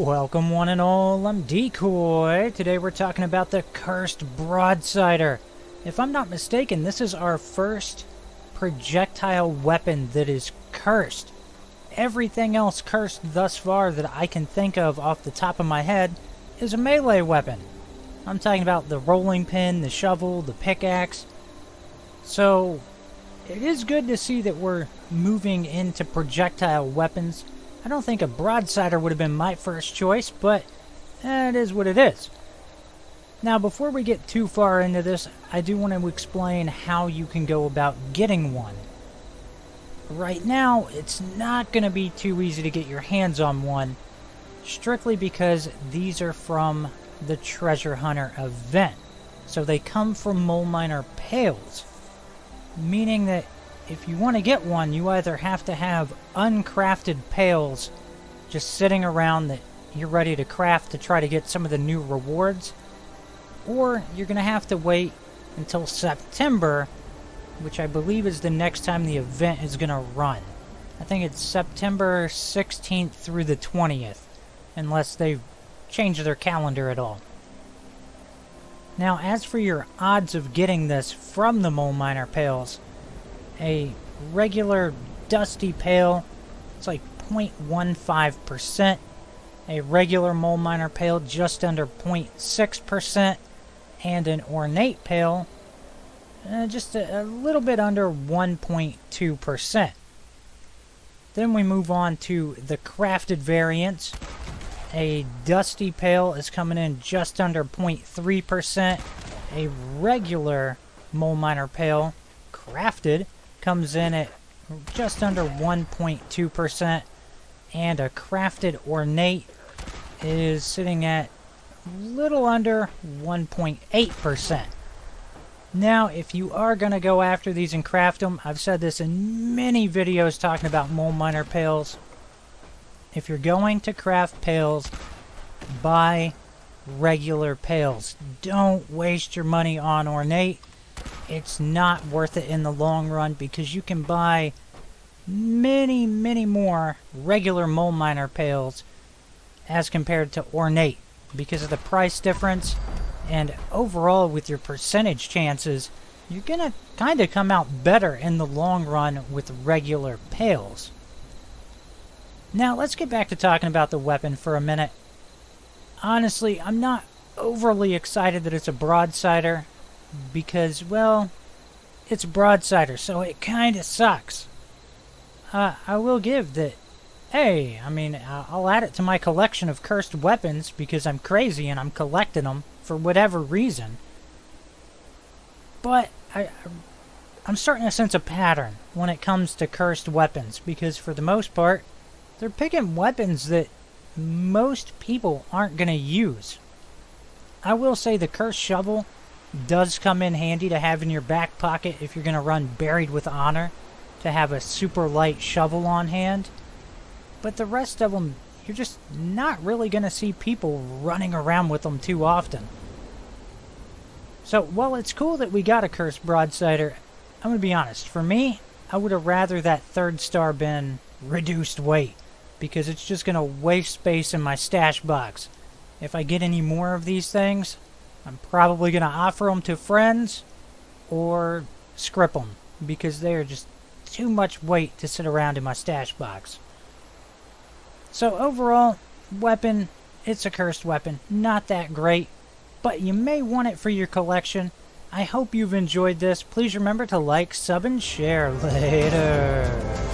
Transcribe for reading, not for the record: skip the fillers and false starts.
Welcome one and all, I'm Decoy. Today we're talking about the Cursed Broadsider. If I'm not mistaken, this is our first projectile weapon that is cursed. Everything else cursed thus far that I can think of off the top of my head is a melee weapon. I'm talking about the rolling pin, the shovel, the pickaxe. So, it is good to see that we're moving into projectile weapons. I don't think a broadsider would have been my first choice, but it is what it is. Now, before we get too far into this, I do want to explain how you can go about getting one. Right now, it's not going to be too easy to get your hands on one, strictly because these are from the Treasure Hunter event. So they come from Mole Miner pails, meaning that if you want to get one, you either have to have uncrafted pails just sitting around that you're ready to craft to try to get some of the new rewards, or you're going to have to wait until September, which I believe is the next time the event is going to run. I think it's September 16th through the 20th, unless they've changed their calendar at all. Now, as for your odds of getting this from the Mole Miner pails, a regular dusty pail, it's like 0.15%. A regular Mole Miner pail, just under 0.6%. And an ornate pail, just a little bit under 1.2%. Then we move on to the crafted variants. A dusty pail is coming in just under 0.3%. A regular Mole Miner pail, crafted, comes in at just under 1.2%, and a crafted ornate is sitting at a little under 1.8%. Now, if you are going to go after these and craft them, I've said this in many videos talking about Mole Miner pails. If you're going to craft pails, buy regular pails. Don't waste your money on ornate. It's not worth it in the long run because you can buy many more regular Mole Miner pails as compared to ornate because of the price difference, and overall with your percentage chances, you're gonna kind of come out better in the long run with regular pails. Now let's get back to talking about the weapon for a minute. Honestly, I'm not overly excited that it's a broadsider because, well, it's a broadsider, so it kind of sucks. I will give that, hey, I mean, I'll add it to my collection of cursed weapons because I'm crazy and I'm collecting them for whatever reason. But I'm starting to sense a pattern when it comes to cursed weapons because for the most part, they're picking weapons that most people aren't going to use. I will say the cursed shovel does come in handy to have in your back pocket if you're going to run Buried with Honor, to have a super light shovel on hand. But the rest of them, you're just not really going to see people running around with them too often. So, while it's cool that we got a Cursed Broadsider, I'm going to be honest, for me, I would have rather that third star been reduced weight, because it's just going to waste space in my stash box. If I get any more of these things, I'm probably going to offer them to friends or script them because they're just too much weight to sit around in my stash box. So overall, weapon, it's a cursed weapon. Not that great, but you may want it for your collection. I hope you've enjoyed this. Please remember to like, sub, and share. Later.